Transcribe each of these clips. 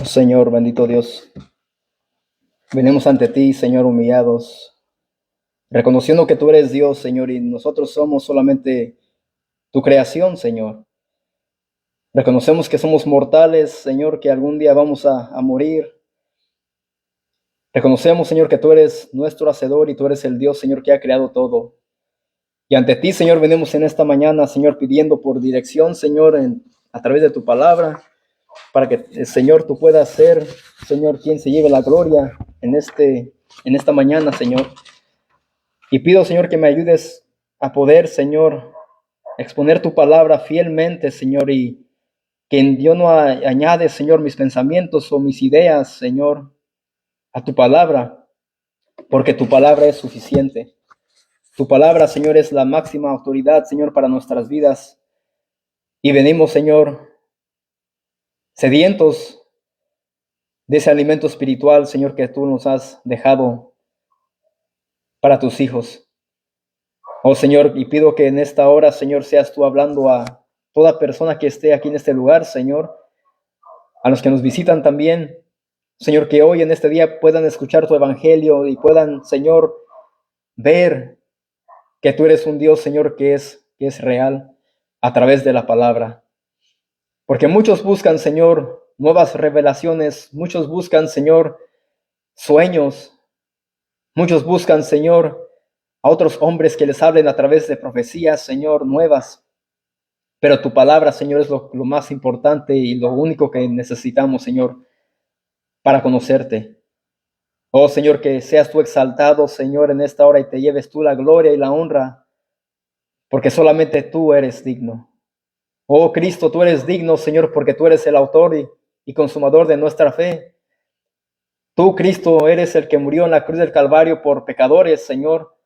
Señor, bendito Dios, venimos ante ti, Señor, humillados, reconociendo que tú eres Dios, Señor, y nosotros somos solamente tu creación, Señor. Reconocemos que somos mortales, Señor, que algún día vamos a morir. Reconocemos, Señor, que tú eres nuestro hacedor y tú eres el Dios, Señor, que ha creado todo. Y ante ti, Señor, venimos en esta mañana, Señor, pidiendo por dirección, Señor, a través de tu palabra, para que, Señor, tú puedas ser, Señor, quien se lleve la gloria en esta mañana, Señor. Y pido, Señor, que me ayudes a poder, Señor, exponer tu palabra fielmente, Señor, y que yo no añade, Señor, mis pensamientos o mis ideas, Señor, a tu palabra, porque tu palabra es suficiente. Tu palabra, Señor, es la máxima autoridad, Señor, para nuestras vidas. Y venimos, Señor, sedientos de ese alimento espiritual, Señor, que tú nos has dejado para tus hijos. Oh, Señor, y pido que en esta hora, Señor, seas tú hablando a toda persona que esté aquí en este lugar, Señor, a los que nos visitan también, Señor, que hoy en este día puedan escuchar tu evangelio y puedan, Señor, ver que tú eres un Dios, Señor, que es real a través de la palabra. Porque muchos buscan, Señor, nuevas revelaciones, muchos buscan, Señor, sueños, muchos buscan, Señor, a otros hombres que les hablen a través de profecías, Señor, nuevas. Pero tu palabra, Señor, es lo más importante y lo único que necesitamos, Señor, para conocerte. Oh, Señor, que seas tú exaltado, Señor, en esta hora y te lleves tú la gloria y la honra, porque solamente tú eres digno. Oh, Cristo, tú eres digno, Señor, porque tú eres el autor y consumador de nuestra fe. Tú, Cristo, eres el que murió en la cruz del Calvario por pecadores, Señor.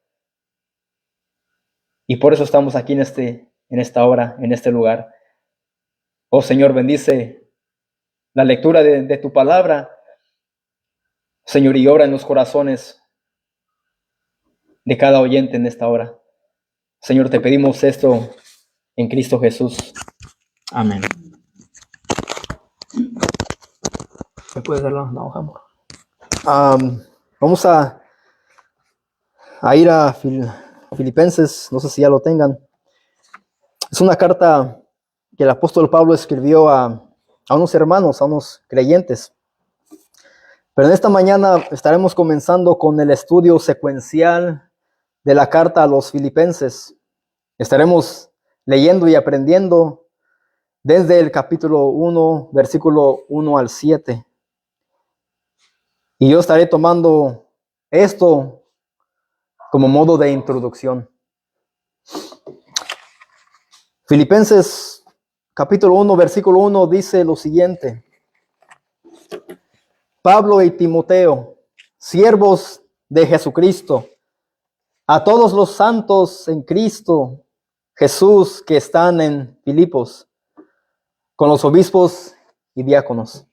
Y por eso estamos aquí en esta hora, en este lugar. Oh, Señor, bendice la lectura de tu palabra, Señor, y obra en los corazones de cada oyente en esta hora. Señor, te pedimos esto en Cristo Jesús. Amén. ¿Me puedes dar la hoja, amor? Vamos a ir a Filipenses, no sé si ya lo tengan. Es una carta que el apóstol Pablo escribió a unos hermanos, a unos creyentes. Pero en esta mañana estaremos comenzando con el estudio secuencial de la carta a los Filipenses. Estaremos leyendo y aprendiendo desde el capítulo 1, versículo 1 al 7. Y yo estaré tomando esto como modo de introducción. Filipenses capítulo 1, versículo 1 dice lo siguiente: Pablo y Timoteo, siervos de Jesucristo, a todos los santos en Cristo Jesús que están en Filipos, con los obispos y diáconos.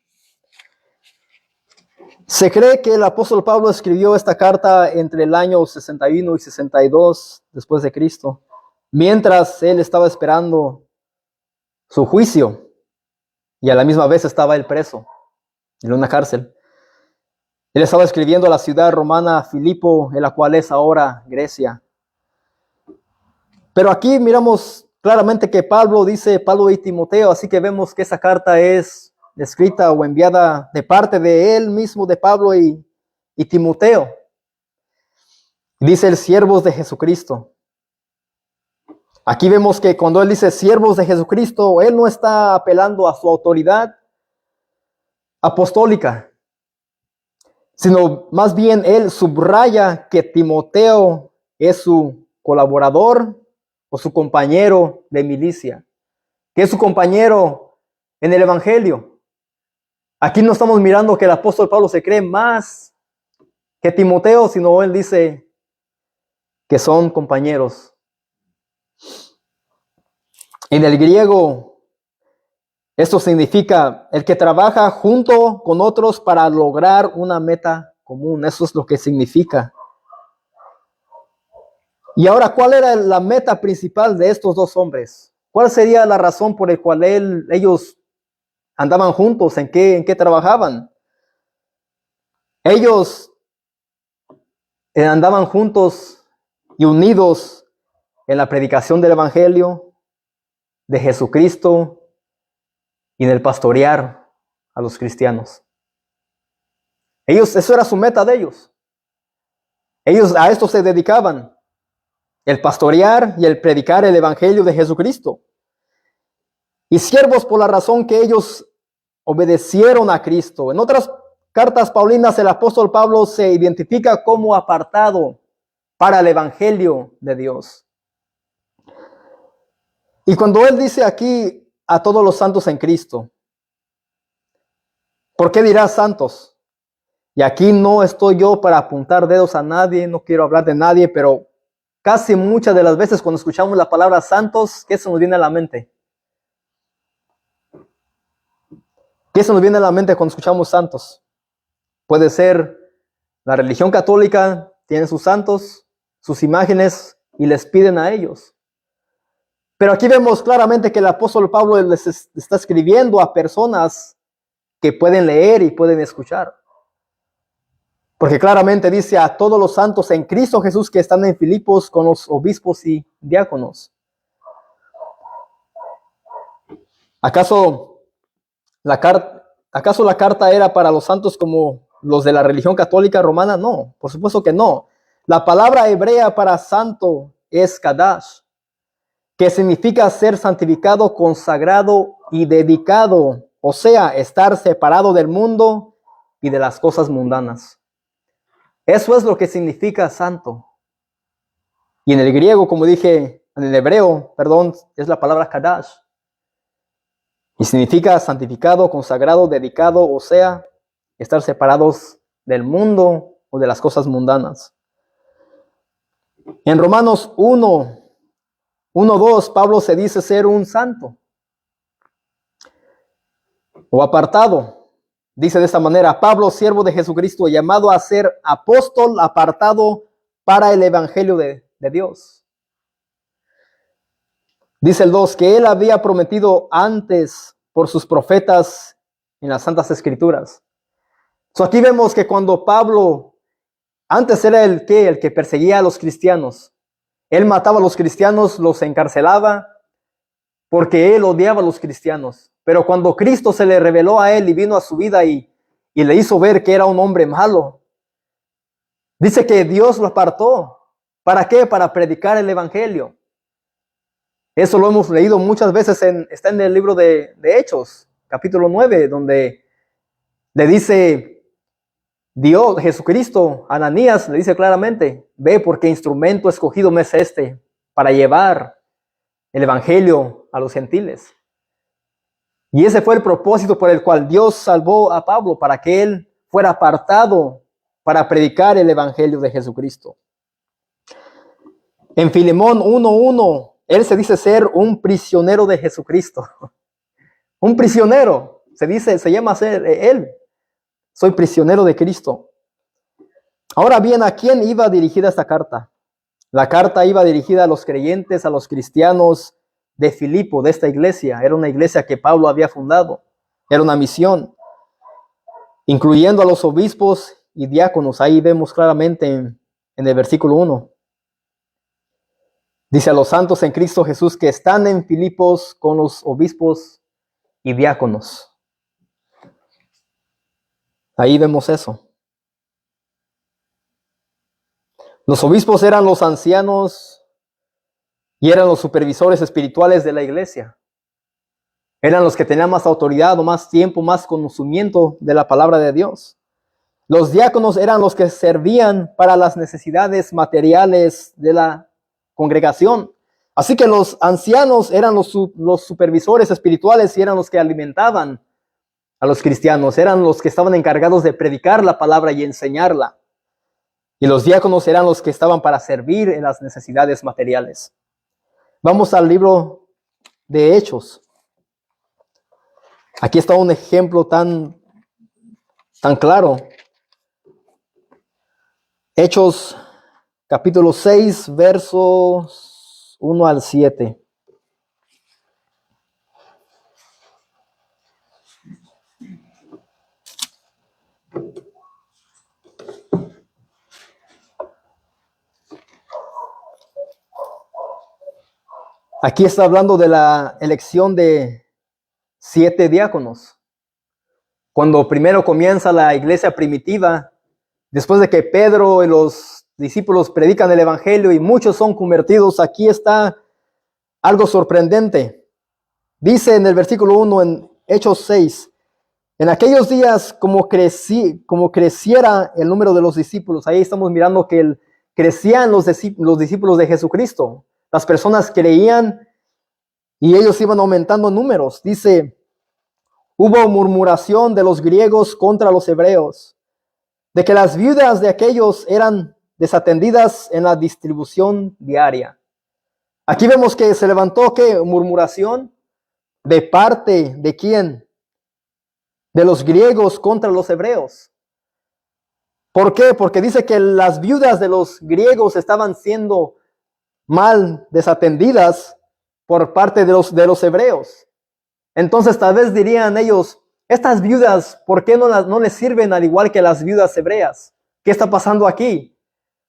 Se cree que el apóstol Pablo escribió esta carta entre el año 61 y 62 después de Cristo, mientras él estaba esperando su juicio y a la misma vez estaba él preso en una cárcel. Él estaba escribiendo a la ciudad romana Filipo, en la cual es ahora Grecia. Pero aquí miramos claramente que Pablo dice Pablo y Timoteo, así que vemos que esa carta es escrita o enviada de parte de él mismo, de Pablo y Timoteo. Dice el siervos de Jesucristo. Aquí vemos que cuando él dice siervos de Jesucristo, él no está apelando a su autoridad apostólica, sino más bien él subraya que Timoteo es su colaborador o su compañero de milicia, que es su compañero en el evangelio. Aquí no estamos mirando que el apóstol Pablo se cree más que Timoteo, sino él dice que son compañeros. En el griego, esto significa el que trabaja junto con otros para lograr una meta común. Eso es lo que significa. Y ahora, ¿cuál era la meta principal de estos dos hombres? ¿Cuál sería la razón por la cual ellos andaban juntos? ¿En qué trabajaban? Ellos andaban juntos y unidos en la predicación del Evangelio de Jesucristo y en el pastorear a los cristianos. Eso era su meta de ellos. Ellos a esto se dedicaban, el pastorear y el predicar el Evangelio de Jesucristo. Y siervos por la razón que ellos obedecieron a Cristo. En otras cartas paulinas, el apóstol Pablo se identifica como apartado para el Evangelio de Dios. Y cuando él dice aquí a todos los santos en Cristo, ¿por qué dirás santos? Y aquí no estoy yo para apuntar dedos a nadie, no quiero hablar de nadie, pero casi muchas de las veces cuando escuchamos la palabra santos, ¿qué se nos viene a la mente? ¿Qué se nos viene a la mente cuando escuchamos santos? Puede ser la religión católica, tiene sus santos, sus imágenes y les piden a ellos. Pero aquí vemos claramente que el apóstol Pablo les está escribiendo a personas que pueden leer y pueden escuchar. Porque claramente dice a todos los santos en Cristo Jesús que están en Filipos con los obispos y diáconos. ¿Acaso la carta era para los santos como los de la religión católica romana? No, por supuesto que no. La palabra hebrea para santo es Kadash, que significa ser santificado, consagrado y dedicado, o sea, estar separado del mundo y de las cosas mundanas. Eso es lo que significa santo. Y en el griego, como dije, en el hebreo, perdón, es la palabra Kadash. Y significa santificado, consagrado, dedicado, o sea, estar separados del mundo o de las cosas mundanas. En Romanos 1:2, Pablo se dice ser un santo o apartado. Dice de esta manera, Pablo, siervo de Jesucristo, llamado a ser apóstol, apartado para el evangelio de Dios. Dice el 2, que él había prometido antes por sus profetas en las Santas Escrituras. Aquí vemos que cuando Pablo, antes era el que perseguía a los cristianos. Él mataba a los cristianos, los encarcelaba, porque él odiaba a los cristianos. Pero cuando Cristo se le reveló a él y vino a su vida y le hizo ver que era un hombre malo, dice que Dios lo apartó. ¿Para qué? Para predicar el evangelio. Eso lo hemos leído muchas veces, está en el libro de Hechos, capítulo 9, donde le dice Dios, Jesucristo, a Ananías, le dice claramente, ve porque instrumento escogido me es este, para llevar el evangelio a los gentiles. Y ese fue el propósito por el cual Dios salvó a Pablo, para que él fuera apartado para predicar el evangelio de Jesucristo. En Filemón 1:1, él se dice ser un prisionero de Jesucristo. Un prisionero, se llama ser él. Soy prisionero de Cristo. Ahora bien, ¿a quién iba dirigida esta carta? La carta iba dirigida a los creyentes, a los cristianos de Filipo, de esta iglesia. Era una iglesia que Pablo había fundado. Era una misión, incluyendo a los obispos y diáconos. Ahí vemos claramente en el versículo 1. Dice a los santos en Cristo Jesús que están en Filipos con los obispos y diáconos. Ahí vemos eso. Los obispos eran los ancianos y eran los supervisores espirituales de la iglesia. Eran los que tenían más autoridad o más tiempo, más conocimiento de la palabra de Dios. Los diáconos eran los que servían para las necesidades materiales de la congregación. Así que los ancianos eran los supervisores espirituales y eran los que alimentaban a los cristianos. Eran los que estaban encargados de predicar la palabra y enseñarla. Y los diáconos eran los que estaban para servir en las necesidades materiales. Vamos al libro de Hechos. Aquí está un ejemplo tan claro. Hechos capítulo 6, versos 1 al 7. Aquí está hablando de la elección de 7 diáconos. Cuando primero comienza la iglesia primitiva, después de que Pedro y los discípulos predican el evangelio y muchos son convertidos, aquí está algo sorprendente. Dice en el versículo 1 en Hechos 6, en aquellos días como creciera el número de los discípulos, ahí estamos mirando que crecían los discípulos de Jesucristo. Las personas creían y ellos iban aumentando en números. Dice, hubo murmuración de los griegos contra los hebreos, de que las viudas de aquellos eran desatendidas en la distribución diaria. Aquí vemos que se levantó, ¿qué? Murmuración de parte de quién? De los griegos contra los hebreos. ¿Por qué? Porque dice que las viudas de los griegos estaban siendo mal desatendidas por parte de los hebreos. Entonces tal vez dirían ellos, estas viudas, ¿por qué no les sirven al igual que las viudas hebreas? ¿Qué está pasando aquí?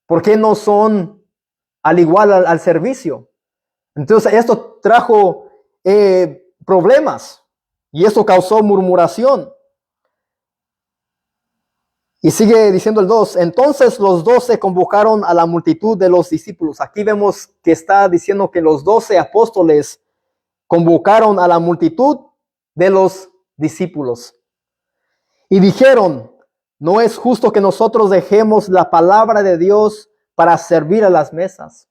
¿Por qué no son al igual al servicio? Entonces esto trajo problemas y esto causó murmuración. Y sigue diciendo el 2, entonces los 12 convocaron a la multitud de los discípulos. Aquí vemos que está diciendo que los 12 apóstoles convocaron a la multitud de los discípulos. Y dijeron, no es justo que nosotros dejemos la palabra de Dios para servir a las mesas.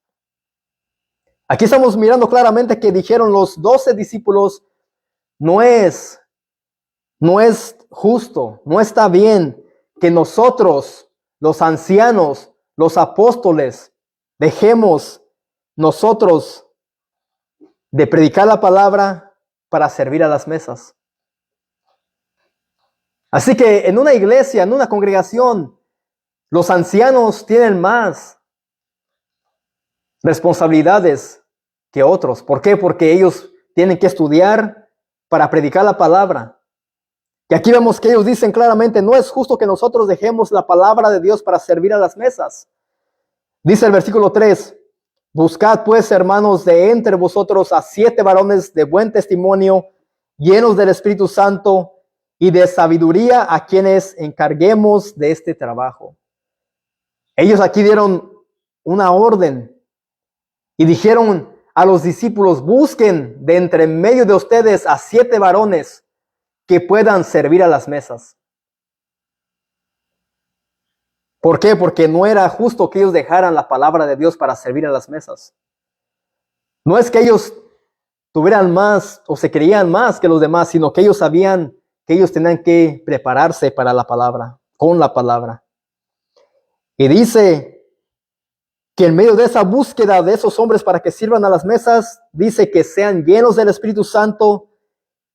Aquí estamos mirando claramente que dijeron los 12 discípulos, no es justo, no está bien que nosotros, los ancianos, los apóstoles, dejemos nosotros de predicar la palabra para servir a las mesas. Así que en una iglesia, en una congregación, los ancianos tienen más responsabilidades que otros. ¿Por qué? Porque ellos tienen que estudiar para predicar la palabra. Y aquí vemos que ellos dicen claramente, no es justo que nosotros dejemos la palabra de Dios para servir a las mesas. Dice el versículo 3, buscad pues, hermanos, de entre vosotros a 7 varones de buen testimonio, llenos del Espíritu Santo y de sabiduría, a quienes encarguemos de este trabajo. Ellos aquí dieron una orden y dijeron a los discípulos, busquen de entre medio de ustedes a 7 varones que puedan servir a las mesas. ¿Por qué? Porque no era justo que ellos dejaran la palabra de Dios para servir a las mesas. No es que ellos tuvieran más o se creían más que los demás, sino que ellos sabían que ellos tenían que prepararse para la palabra, con la palabra. Y dice que en medio de esa búsqueda de esos hombres para que sirvan a las mesas, dice que sean llenos del Espíritu Santo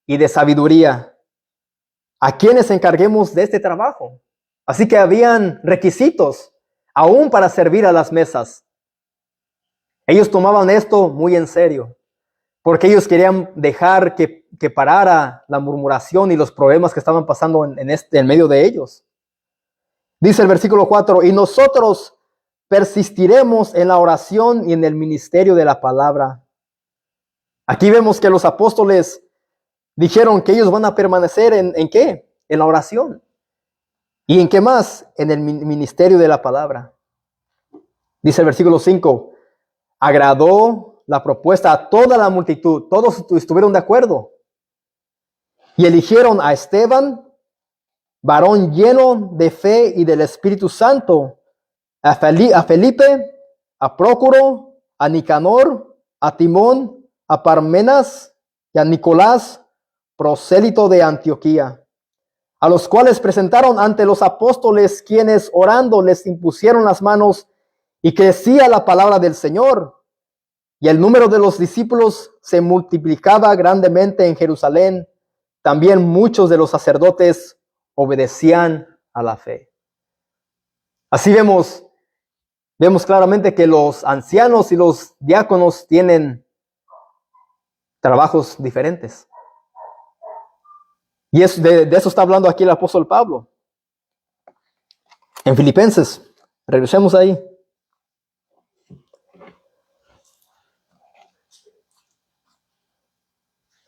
y de sabiduría, a quienes encarguemos de este trabajo. Así que habían requisitos aún para servir a las mesas. Ellos tomaban esto muy en serio, porque ellos querían dejar que parara la murmuración y los problemas que estaban pasando en medio de ellos. Dice el versículo 4, y nosotros persistiremos en la oración y en el ministerio de la palabra. Aquí vemos que los apóstoles dijeron que ellos van a permanecer ¿en qué? En la oración. ¿Y en qué más? En el ministerio de la palabra. Dice el versículo 5, agradó la propuesta a toda la multitud, todos estuvieron de acuerdo. Y eligieron a Esteban, varón lleno de fe y del Espíritu Santo, a Felipe, a Prócoro, a Nicanor, a Timón, a Parmenas y a Nicolás, prosélito de Antioquía, a los cuales presentaron ante los apóstoles, quienes orando les impusieron las manos, y crecía la palabra del Señor, y el número de los discípulos se multiplicaba grandemente en Jerusalén. También muchos de los sacerdotes obedecían a la fe. Así vemos vemos claramente que los ancianos y los diáconos tienen trabajos diferentes. Y de eso está hablando aquí el apóstol Pablo. En Filipenses, regresemos ahí.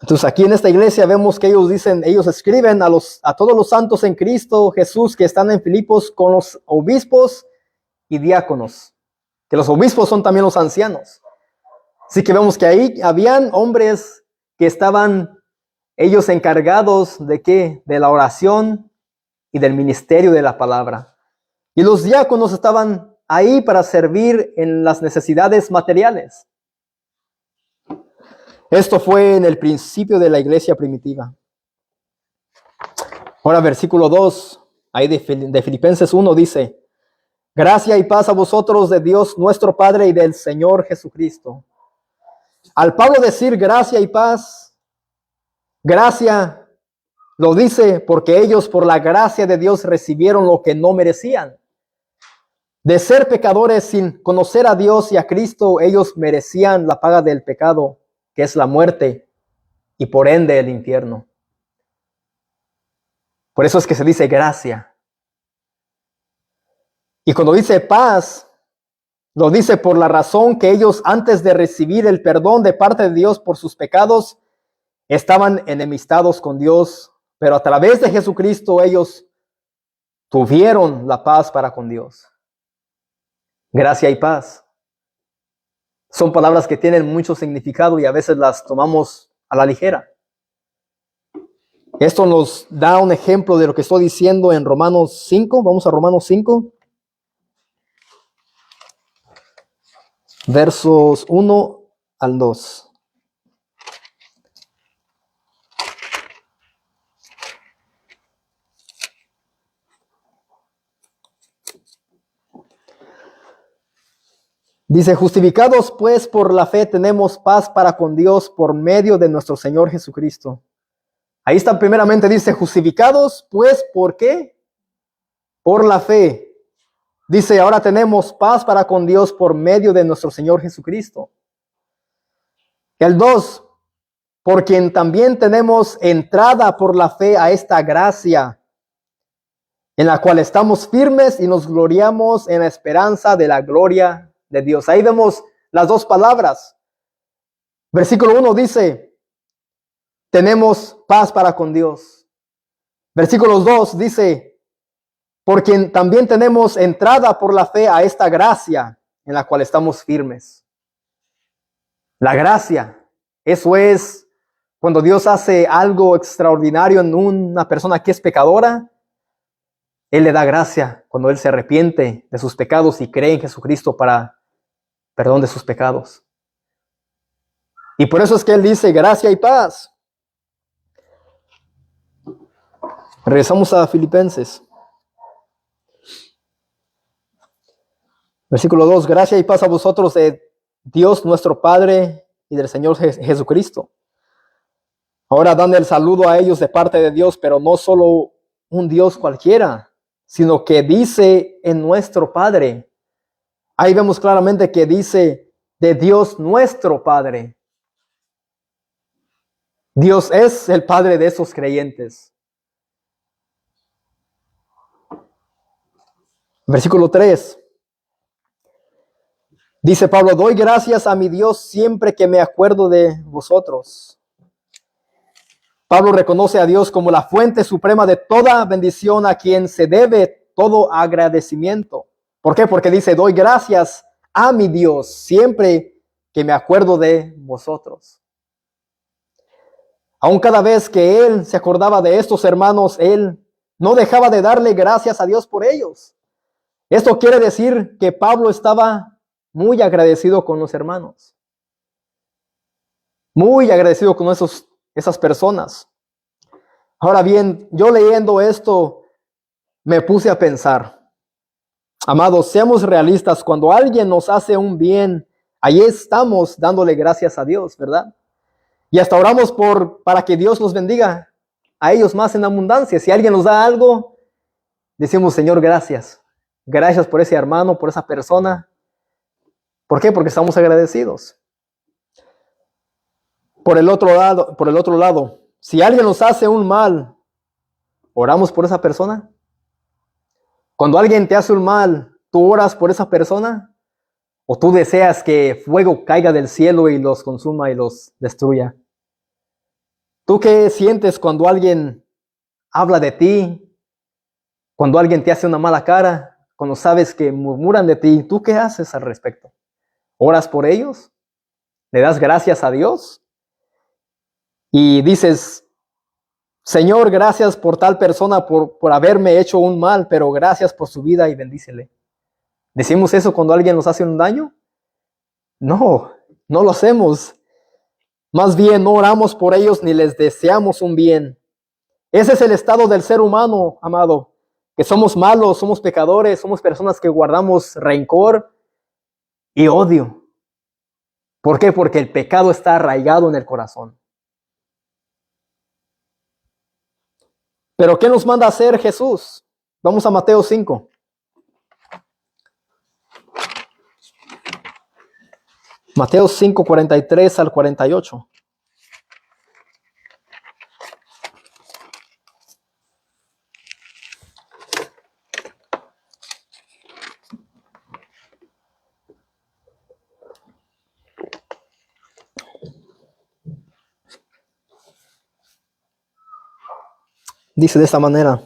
Entonces aquí en esta iglesia vemos que ellos escriben a todos los santos en Cristo Jesús que están en Filipos con los obispos y diáconos, que los obispos son también los ancianos. Así que vemos que ahí habían hombres que estaban ellos encargados de ¿qué? De la oración y del ministerio de la palabra. Y los diáconos estaban ahí para servir en las necesidades materiales. Esto fue en el principio de la iglesia primitiva. Ahora versículo 2, ahí de Filipenses 1 dice: gracia y paz a vosotros de Dios nuestro Padre y del Señor Jesucristo. Al Pablo decir gracia y paz, gracia lo dice porque ellos por la gracia de Dios recibieron lo que no merecían. De ser pecadores sin conocer a Dios y a Cristo, ellos merecían la paga del pecado, que es la muerte, y por ende el infierno. Por eso es que se dice gracia. Y cuando dice paz, lo dice por la razón que ellos antes de recibir el perdón de parte de Dios por sus pecados, estaban enemistados con Dios, pero a través de Jesucristo ellos tuvieron la paz para con Dios. Gracia y paz son palabras que tienen mucho significado y a veces las tomamos a la ligera. Esto nos da un ejemplo de lo que estoy diciendo en Romanos 5. Vamos a Romanos 5, versos 1 al 2. Dice: justificados pues por la fe tenemos paz para con Dios por medio de nuestro Señor Jesucristo. Ahí está, primeramente dice justificados pues, ¿por qué? Por la fe. Dice, ahora tenemos paz para con Dios por medio de nuestro Señor Jesucristo. El 2, por quien también tenemos entrada por la fe a esta gracia, en la cual estamos firmes y nos gloriamos en la esperanza de la gloria de Dios. Ahí vemos las dos palabras. Versículo 1 dice, tenemos paz para con Dios. Versículo 2 dice, por quien también tenemos entrada por la fe a esta gracia en la cual estamos firmes. La gracia, eso es cuando Dios hace algo extraordinario en una persona que es pecadora. Él le da gracia cuando él se arrepiente de sus pecados y cree en Jesucristo para perdón de sus pecados. Y por eso es que él dice gracia y paz. Regresamos a Filipenses. Versículo 2, gracia y paz a vosotros de Dios nuestro Padre y del Señor Jesucristo. Ahora dan el saludo a ellos de parte de Dios, pero no solo un Dios cualquiera, sino que dice en nuestro Padre. Ahí vemos claramente que dice de Dios nuestro Padre. Dios es el Padre de esos creyentes. Versículo 3. Dice Pablo, doy gracias a mi Dios siempre que me acuerdo de vosotros. Pablo reconoce a Dios como la fuente suprema de toda bendición, a quien se debe todo agradecimiento. ¿Por qué? Porque dice, doy gracias a mi Dios siempre que me acuerdo de vosotros. Aun cada vez que él se acordaba de estos hermanos, él no dejaba de darle gracias a Dios por ellos. Esto quiere decir que Pablo estaba muy agradecido con los hermanos. Muy agradecido con esas personas. Ahora bien, yo leyendo esto me puse a pensar. Amados, seamos realistas. Cuando alguien nos hace un bien, ahí estamos dándole gracias a Dios, ¿verdad? Y hasta oramos para que Dios los bendiga a ellos más en abundancia. Si alguien nos da algo, decimos, Señor, gracias. Gracias por ese hermano, por esa persona. ¿Por qué? Porque estamos agradecidos. Por el otro lado, si alguien nos hace un mal, ¿oramos por esa persona? Cuando alguien te hace un mal, ¿tú oras por esa persona? ¿O tú deseas que fuego caiga del cielo y los consuma y los destruya? ¿Tú qué sientes cuando alguien habla de ti? Cuando alguien te hace una mala cara, cuando sabes que murmuran de ti, ¿tú qué haces al respecto? ¿Oras por ellos? ¿Le das gracias a Dios? Y dices, Señor, gracias por tal persona, por haberme hecho un mal, pero gracias por su vida y bendícele. ¿Decimos eso cuando alguien nos hace un daño? No, no lo hacemos. Más bien, no oramos por ellos ni les deseamos un bien. Ese es el estado del ser humano, amado, que somos malos, somos pecadores, somos personas que guardamos rencor y odio. ¿Por qué? Porque el pecado está arraigado en el corazón. Pero ¿qué nos manda a hacer Jesús? Vamos a Mateo 5. Mateo 5, 43 al 48. Dice de esta manera.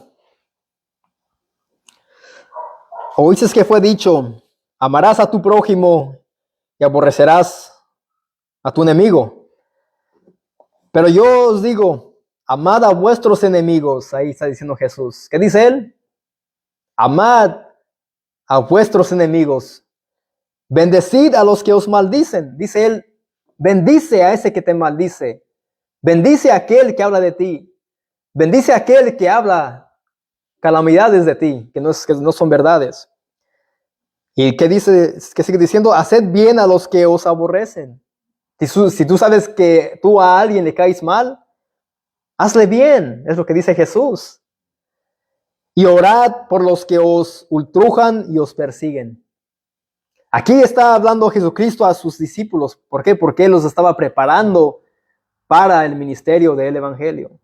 Oíste que fue dicho, amarás a tu prójimo y aborrecerás a tu enemigo. Pero yo os digo, amad a vuestros enemigos. Ahí está diciendo Jesús. ¿Qué dice él? Amad a vuestros enemigos. Bendecid a los que os maldicen. Dice él, bendice a ese que te maldice. Bendice a aquel que habla de ti. Bendice a aquel que habla calamidades de ti, que no son verdades. ¿Y qué dice? ¿Qué sigue diciendo? Haced bien a los que os aborrecen. Si tú sabes que tú a alguien le caes mal, hazle bien, es lo que dice Jesús. Y orad por los que os ultrujan y os persiguen. Aquí está hablando Jesucristo a sus discípulos. ¿Por qué? Porque Él los estaba preparando para el ministerio del Evangelio.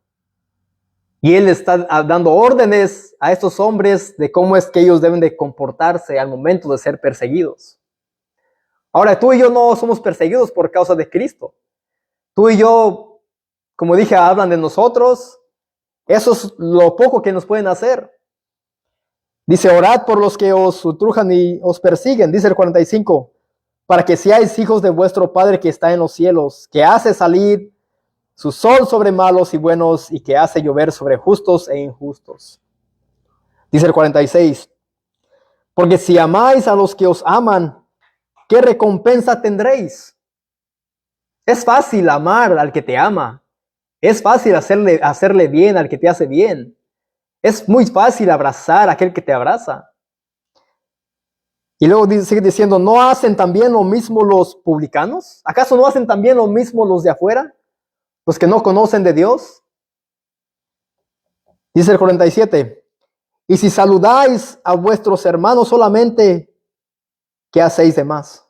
Y Él está dando órdenes a estos hombres de cómo es que ellos deben de comportarse al momento de ser perseguidos. Ahora, tú y yo no somos perseguidos por causa de Cristo. Tú y yo, como dije, hablan de nosotros. Eso es lo poco que nos pueden hacer. Dice, orad por los que os ultrujan y os persiguen. Dice el 45, para que seáis hijos de vuestro Padre que está en los cielos, que hace salir su sol sobre malos y buenos y que hace llover sobre justos e injustos. Dice el 46, porque si amáis a los que os aman, ¿qué recompensa tendréis? Es fácil amar al que te ama. Es fácil hacerle bien al que te hace bien. Es muy fácil abrazar a aquel que te abraza. Y luego sigue diciendo, ¿no hacen también lo mismo los publicanos? ¿Acaso no hacen también lo mismo los de afuera? Los que no conocen de Dios. Dice el 47, y si saludáis a vuestros hermanos solamente, ¿qué hacéis de más?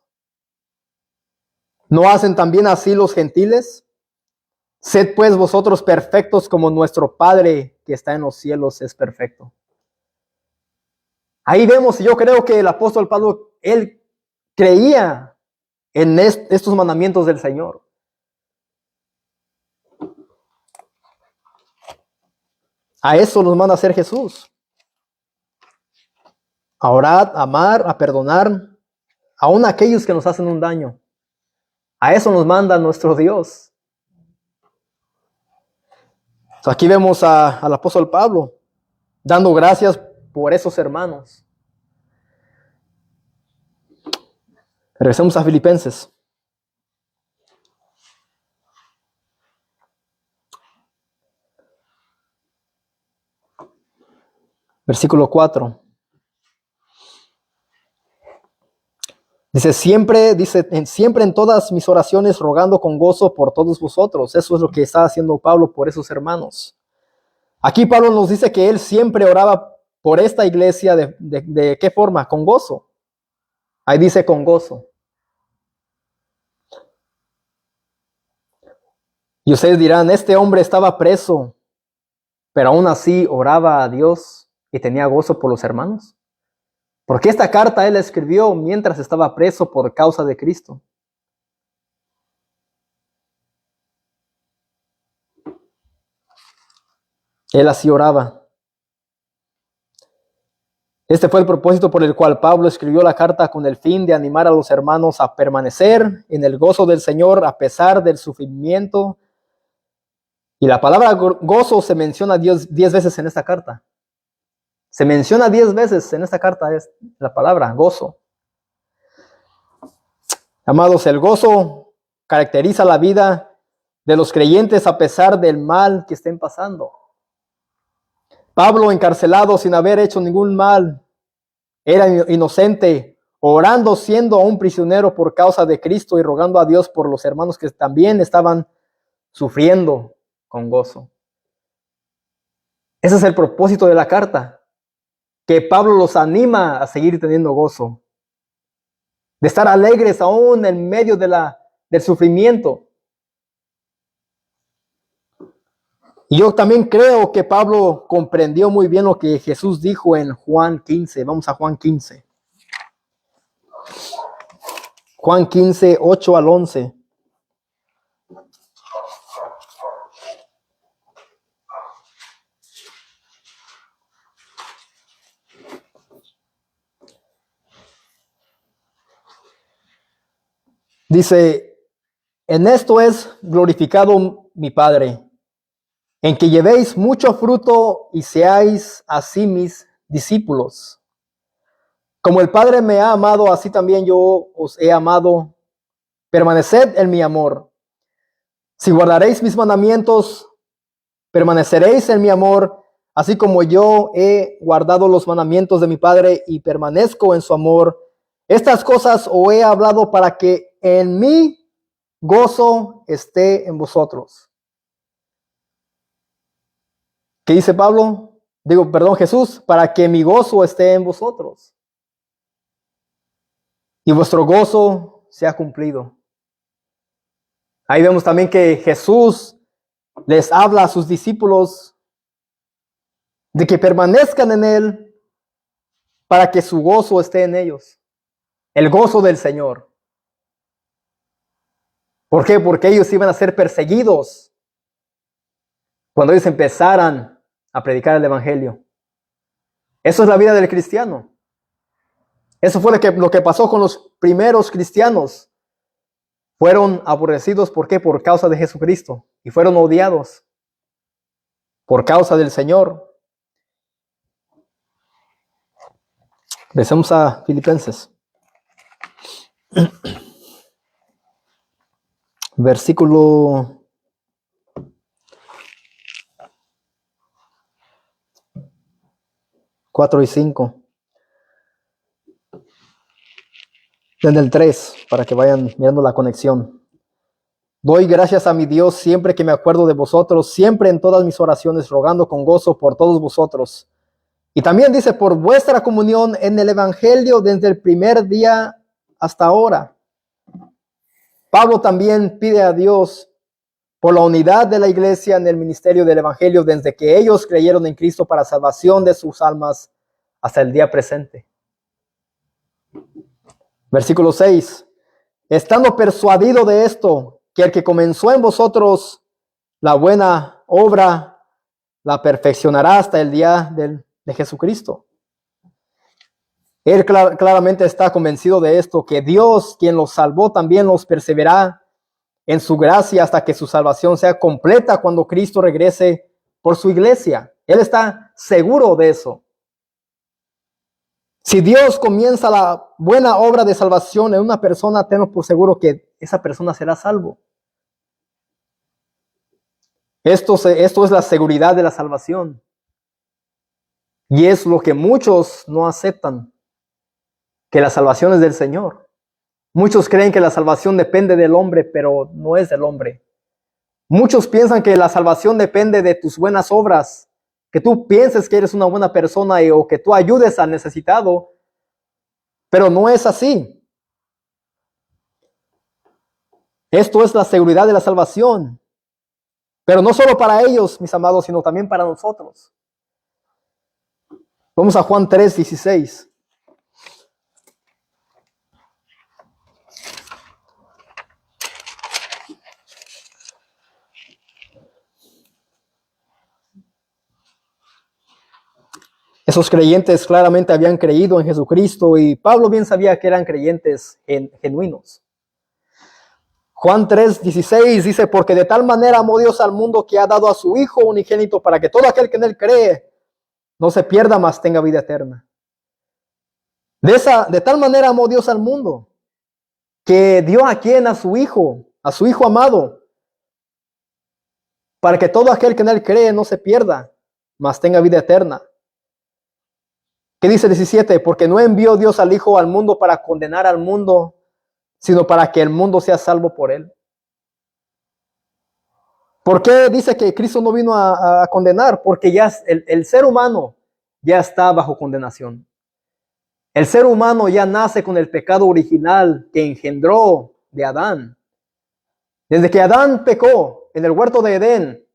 ¿No hacen también así los gentiles? Sed pues vosotros perfectos como nuestro Padre que está en los cielos es perfecto. Ahí vemos, y yo creo que el apóstol Pablo, él creía en estos mandamientos del Señor. A eso nos manda a hacer Jesús. A orar, a amar, a perdonar, aun a aquellos que nos hacen un daño. A eso nos manda nuestro Dios. Aquí vemos al apóstol Pablo dando gracias por esos hermanos. Regresemos a Filipenses. Versículo 4. Siempre en todas mis oraciones rogando con gozo por todos vosotros. Eso es lo que está haciendo Pablo por esos hermanos. Aquí Pablo nos dice que él siempre oraba por esta iglesia. ¿De qué forma? Con gozo. Ahí dice con gozo. Y ustedes dirán, este hombre estaba preso, pero aún así oraba a Dios y tenía gozo por los hermanos. Porque esta carta él escribió mientras estaba preso por causa de Cristo. Él así oraba. Este fue el propósito por el cual Pablo escribió la carta, con el fin de animar a los hermanos a permanecer en el gozo del Señor a pesar del sufrimiento. Y la palabra gozo se menciona 10 veces en esta carta. Se menciona 10 veces en esta carta es la palabra gozo. Amados, el gozo caracteriza la vida de los creyentes a pesar del mal que estén pasando. Pablo, encarcelado sin haber hecho ningún mal, era inocente, orando siendo un prisionero por causa de Cristo y rogando a Dios por los hermanos que también estaban sufriendo con gozo. Ese es el propósito de la carta, que Pablo los anima a seguir teniendo gozo, de estar alegres aún en medio del sufrimiento. Y yo también creo que Pablo comprendió muy bien lo que Jesús dijo en Juan 15. Vamos a Juan 15. Juan 15, 8 al 11. Dice, en esto es glorificado mi Padre, en que llevéis mucho fruto y seáis así mis discípulos. Como el Padre me ha amado, así también yo os he amado. Permaneced en mi amor. Si guardaréis mis mandamientos, permaneceréis en mi amor, así como yo he guardado los mandamientos de mi Padre y permanezco en su amor. Estas cosas os he hablado para que en mí gozo esté en vosotros. ¿Qué dice Pablo? Jesús, para que mi gozo esté en vosotros y vuestro gozo sea cumplido. Ahí vemos también que Jesús les habla a sus discípulos de que permanezcan en Él para que su gozo esté en ellos. El gozo del Señor. ¿Por qué? Porque ellos iban a ser perseguidos cuando ellos empezaran a predicar el Evangelio. Eso es la vida del cristiano. Eso fue lo que pasó con los primeros cristianos. Fueron aborrecidos, ¿por qué? Por causa de Jesucristo. Y fueron odiados por causa del Señor. Regresemos a Filipenses. Versículo 4 y 5. Desde el 3, para que vayan mirando la conexión. Doy gracias a mi Dios siempre que me acuerdo de vosotros, siempre en todas mis oraciones, rogando con gozo por todos vosotros. Y también dice, por vuestra comunión en el Evangelio desde el primer día hasta ahora. Pablo también pide a Dios por la unidad de la iglesia en el ministerio del Evangelio desde que ellos creyeron en Cristo para salvación de sus almas hasta el día presente. Versículo 6. Estando persuadido de esto, que el que comenzó en vosotros la buena obra, la perfeccionará hasta el día de Jesucristo. Él claramente está convencido de esto, que Dios, quien los salvó, también los perseverará en su gracia hasta que su salvación sea completa cuando Cristo regrese por su iglesia. Él está seguro de eso. Si Dios comienza la buena obra de salvación en una persona, tenlo por seguro que esa persona será salvo. Esto es la seguridad de la salvación. Y es lo que muchos no aceptan, que la salvación es del Señor. Muchos creen que la salvación depende del hombre, pero no es del hombre. Muchos piensan que la salvación depende de tus buenas obras, que tú pienses que eres una buena persona o que tú ayudes al necesitado, pero no es así. Esto es la seguridad de la salvación. Pero no solo para ellos, mis amados, sino también para nosotros. Vamos a Juan 3:16. Esos creyentes claramente habían creído en Jesucristo y Pablo bien sabía que eran creyentes genuinos. Juan 3:16 dice, porque de tal manera amó Dios al mundo que ha dado a su Hijo unigénito para que todo aquel que en él cree no se pierda, mas tenga vida eterna. De tal manera amó Dios al mundo que dio a quien, a su Hijo amado, para que todo aquel que en él cree no se pierda, mas tenga vida eterna. ¿Qué dice 17? Porque no envió Dios al Hijo al mundo para condenar al mundo, sino para que el mundo sea salvo por él. ¿Por qué dice que Cristo no vino a condenar? Porque ya el ser humano ya está bajo condenación. El ser humano ya nace con el pecado original que engendró de Adán. Desde que Adán pecó en el huerto de Edén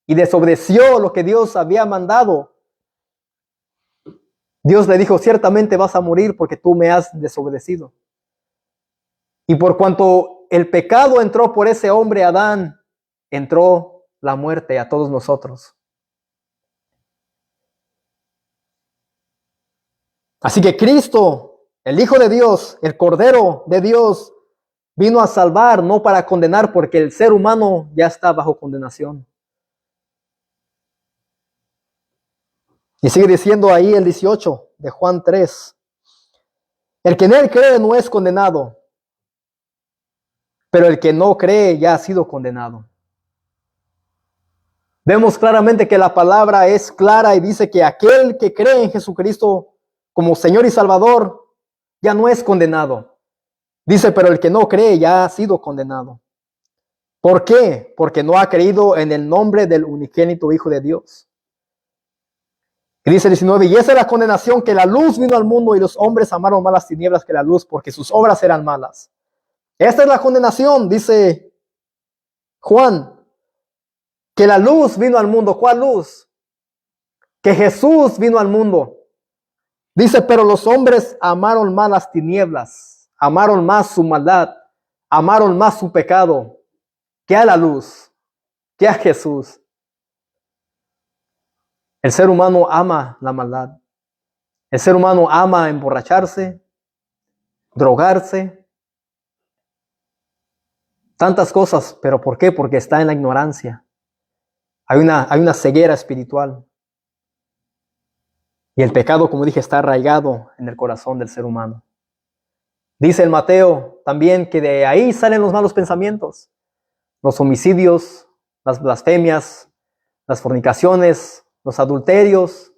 y desobedeció lo que Dios había mandado, Dios le dijo, ciertamente vas a morir porque tú me has desobedecido. Y por cuanto el pecado entró por ese hombre Adán, entró la muerte a todos nosotros. Así que Cristo, el Hijo de Dios, el Cordero de Dios, vino a salvar, no para condenar, porque el ser humano ya está bajo condenación. Y sigue diciendo ahí el 18 de Juan 3. El que en él cree no es condenado, pero el que no cree ya ha sido condenado. Vemos claramente que la palabra es clara y dice que aquel que cree en Jesucristo como Señor y Salvador ya no es condenado. Dice, pero el que no cree ya ha sido condenado. ¿Por qué? Porque no ha creído en el nombre del unigénito Hijo de Dios. Y dice el 19, y esa es la condenación, que la luz vino al mundo y los hombres amaron más las tinieblas que la luz, porque sus obras eran malas. Esta es la condenación, dice Juan, que la luz vino al mundo. ¿Cuál luz? Que Jesús vino al mundo. Dice, pero los hombres amaron más las tinieblas, amaron más su maldad, amaron más su pecado, que a la luz, que a Jesús. El ser humano ama la maldad. El ser humano ama emborracharse, drogarse, tantas cosas. ¿Pero por qué? Porque está en la ignorancia. Hay una ceguera espiritual. Y el pecado, como dije, está arraigado en el corazón del ser humano. Dice el Mateo también que de ahí salen los malos pensamientos, los homicidios, las blasfemias, las fornicaciones, los adulterios,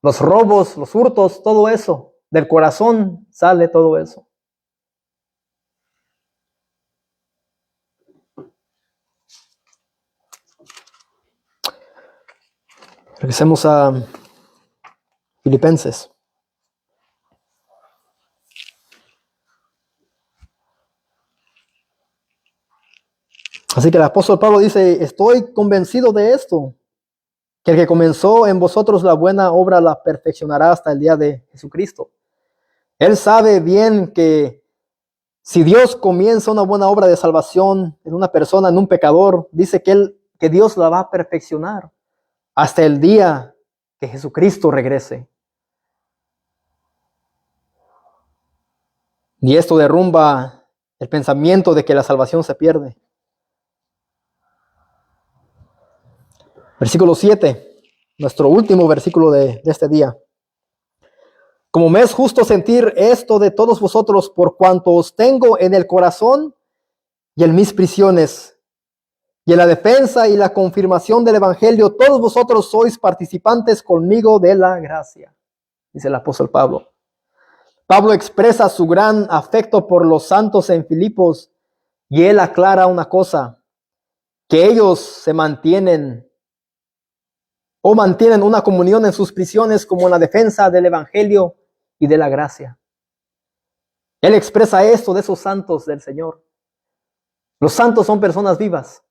los robos, los hurtos, todo eso. Del corazón sale todo eso. Regresemos a Filipenses. Así que el apóstol Pablo dice, estoy convencido de esto, que el que comenzó en vosotros la buena obra la perfeccionará hasta el día de Jesucristo. Él sabe bien que si Dios comienza una buena obra de salvación en una persona, en un pecador, dice que Dios la va a perfeccionar hasta el día que Jesucristo regrese. Y esto derrumba el pensamiento de que la salvación se pierde. Versículo 7, nuestro último versículo de este día. Como me es justo sentir esto de todos vosotros, por cuanto os tengo en el corazón y en mis prisiones, y en la defensa y la confirmación del evangelio, todos vosotros sois participantes conmigo de la gracia, dice el apóstol Pablo. Pablo expresa su gran afecto por los santos en Filipos, y él aclara una cosa, que ellos se mantienen una comunión en sus prisiones como en la defensa del evangelio y de la gracia. Él expresa esto de esos santos del Señor. Los santos son personas vivas.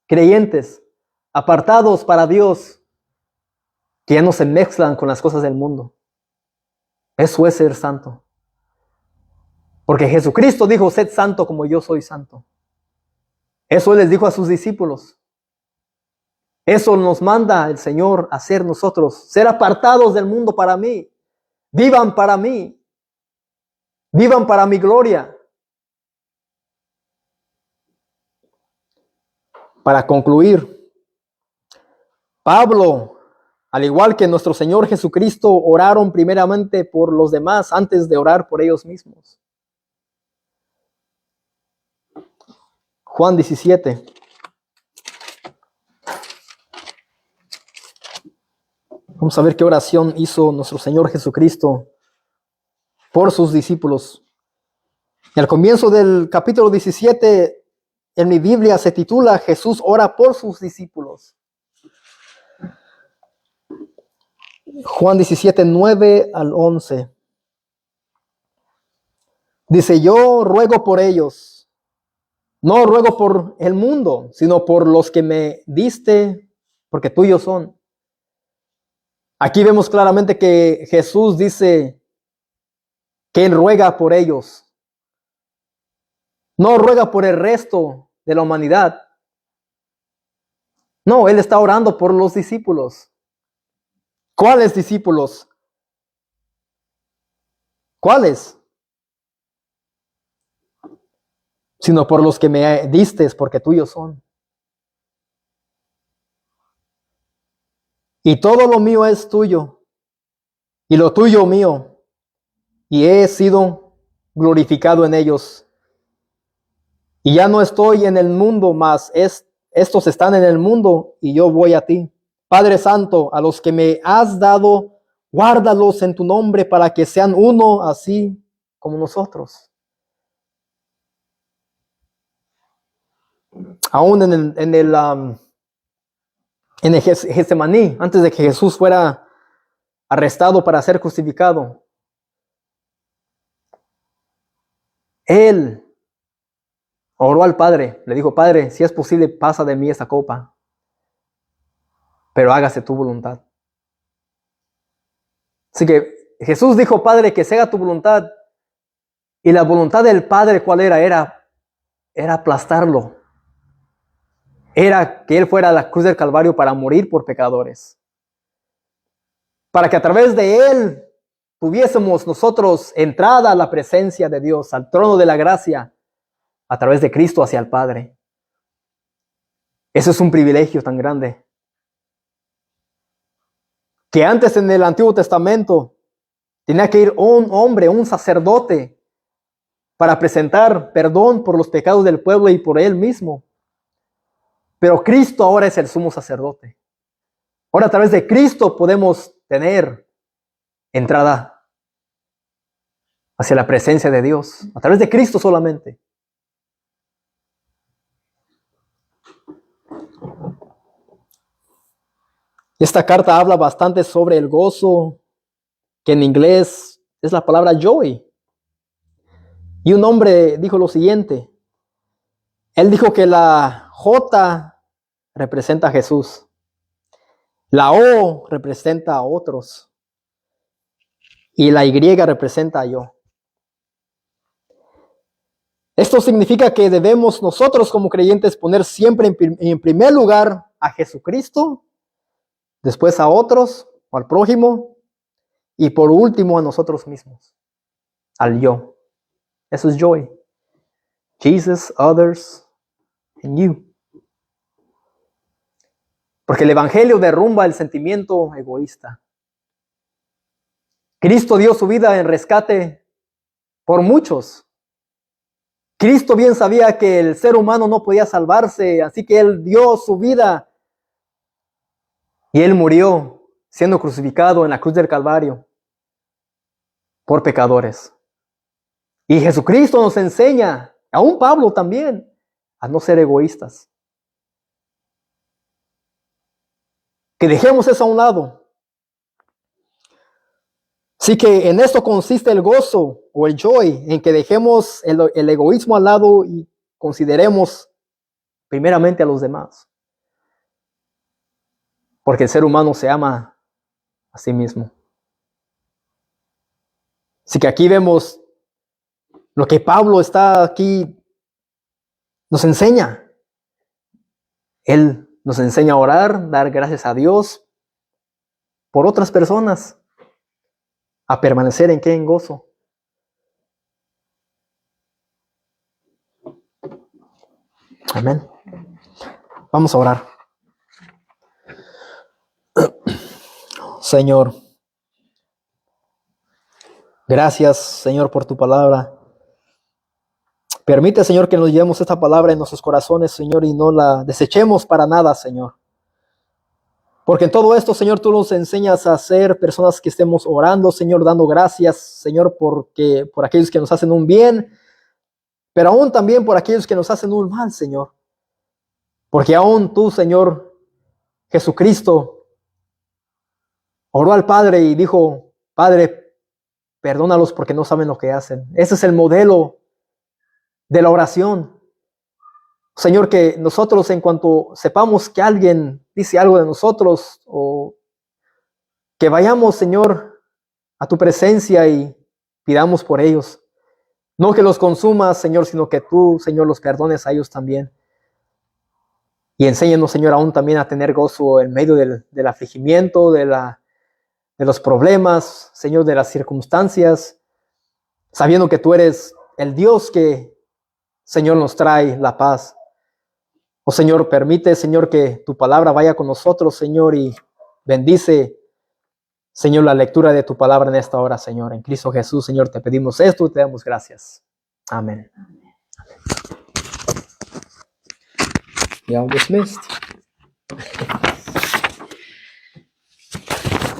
creyentes, apartados para Dios, que ya no se mezclan con las cosas del mundo. Eso es ser santo. Porque Jesucristo dijo, sed santo como yo soy santo. Eso les dijo a sus discípulos. Eso nos manda el Señor a hacer nosotros, ser apartados del mundo para mí. Vivan para mí. Vivan para mi gloria. Para concluir, Pablo, al igual que nuestro Señor Jesucristo, oraron primeramente por los demás antes de orar por ellos mismos. Juan 17. Vamos a ver qué oración hizo nuestro Señor Jesucristo por sus discípulos. Y al comienzo del capítulo 17, en mi Biblia se titula Jesús ora por sus discípulos. Juan 17, 9 al 11. Dice, yo ruego por ellos, no ruego por el mundo, sino por los que me diste, porque tuyos son. Aquí vemos claramente que Jesús dice que Él ruega por ellos. No ruega por el resto de la humanidad. No, Él está orando por los discípulos. ¿Cuáles discípulos? ¿Cuáles? Sino por los que me diste, porque tuyos son. Y todo lo mío es tuyo, y lo tuyo mío, y he sido glorificado en ellos. Y ya no estoy en el mundo, mas estos están en el mundo, y yo voy a ti. Padre Santo, a los que me has dado, guárdalos en tu nombre para que sean uno así como nosotros. Aún en el Getsemaní, antes de que Jesús fuera arrestado para ser crucificado, Él oró al Padre, le dijo, Padre, si es posible, pasa de mí esta copa, pero hágase tu voluntad. Así que Jesús dijo, Padre, que se haga tu voluntad, y la voluntad del Padre, ¿cuál era? Era aplastarlo. Era que Él fuera a la cruz del Calvario para morir por pecadores. Para que a través de Él tuviésemos nosotros entrada a la presencia de Dios, al trono de la gracia, a través de Cristo hacia el Padre. Eso es un privilegio tan grande. Que antes en el Antiguo Testamento tenía que ir un hombre, un sacerdote, para presentar perdón por los pecados del pueblo y por Él mismo. Pero Cristo ahora es el sumo sacerdote. Ahora a través de Cristo podemos tener entrada hacia la presencia de Dios. A través de Cristo solamente. Esta carta habla bastante sobre el gozo, que en inglés es la palabra joy. Y un hombre dijo lo siguiente. Él dijo que la J representa a Jesús. La O representa a otros. Y la Y representa a yo. Esto significa que debemos nosotros como creyentes poner siempre en primer lugar a Jesucristo, después a otros o al prójimo, y por último a nosotros mismos, al yo. Eso es joy. Jesus, others, and you. Porque el Evangelio derrumba el sentimiento egoísta. Cristo dio su vida en rescate por muchos. Cristo bien sabía que el ser humano no podía salvarse, así que Él dio su vida y Él murió siendo crucificado en la cruz del Calvario por pecadores. Y Jesucristo nos enseña, aún Pablo también, a no ser egoístas. Que dejemos eso a un lado. Así que en esto consiste el gozo o el joy, en que dejemos el egoísmo al lado y consideremos primeramente a los demás. porque el ser humano se ama a sí mismo. Así que aquí vemos lo que Pablo está aquí, nos enseña. Él nos enseña a orar, dar gracias a Dios por otras personas, a permanecer en qué, en gozo. Amén. Vamos a orar. Señor, gracias, Señor, por tu palabra. Permite, Señor, que nos llevemos esta palabra en nuestros corazones, Señor, y no la desechemos para nada, Señor. Porque en todo esto, Señor, tú nos enseñas a ser personas que estemos orando, Señor, dando gracias, Señor, por aquellos que nos hacen un bien, pero aún también por aquellos que nos hacen un mal, Señor. Porque aún tú, Señor Jesucristo, oró al Padre y dijo, Padre, perdónalos porque no saben lo que hacen. Ese es el modelo de la oración. Señor, que nosotros en cuanto sepamos que alguien dice algo de nosotros o que vayamos, Señor, a tu presencia y pidamos por ellos. No que los consumas, Señor, sino que tú, Señor, los perdones a ellos también. Y enséñanos, Señor, aún también a tener gozo en medio del afligimiento, de los problemas, Señor, de las circunstancias, sabiendo que tú eres el Dios que, Señor, nos trae la paz. Oh, Señor, permite, Señor, que tu palabra vaya con nosotros, Señor, y bendice, Señor, la lectura de tu palabra en esta hora, Señor. En Cristo Jesús, Señor, te pedimos esto y te damos gracias. Amén. You are dismissed.